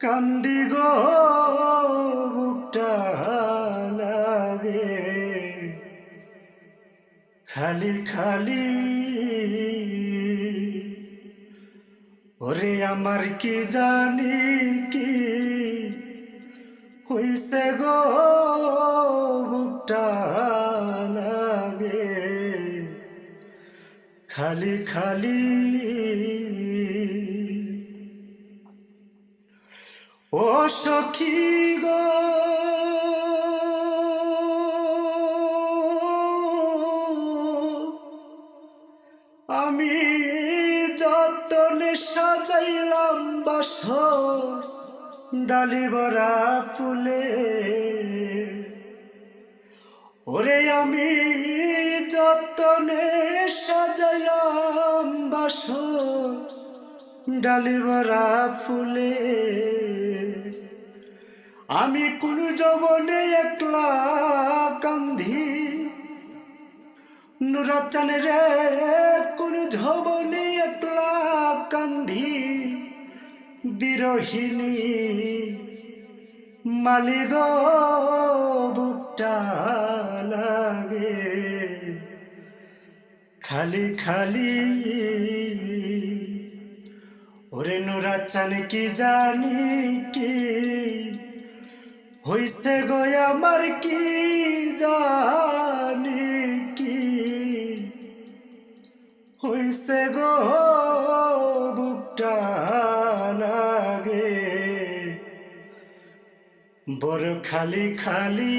কান্দি গো বুকটা লাগে খালি খালি। ওরে আমার কি জানি কি হইছে গো বুকটা লাগে খালি খালি। ও সখী গো আমি যতনে সাজাইলাম বাসর ডালি ভরা ফুলে। ওরে আমি যতনে সাজাইলাম বাসর ডালি ভরা ফুলে। আমি কোন যৌবনে একলা কান্ধি নুরাচানে রে, কোন যৌবনে একলা কান্ধি বিরহিনী মালিগ বুকটা লাগে খালি খালি। ওরে নুরাচান কি জানি কি হইছে গো আমার কি জানি কি হইছে গো বুকটা লাগে বড় খালি খালি।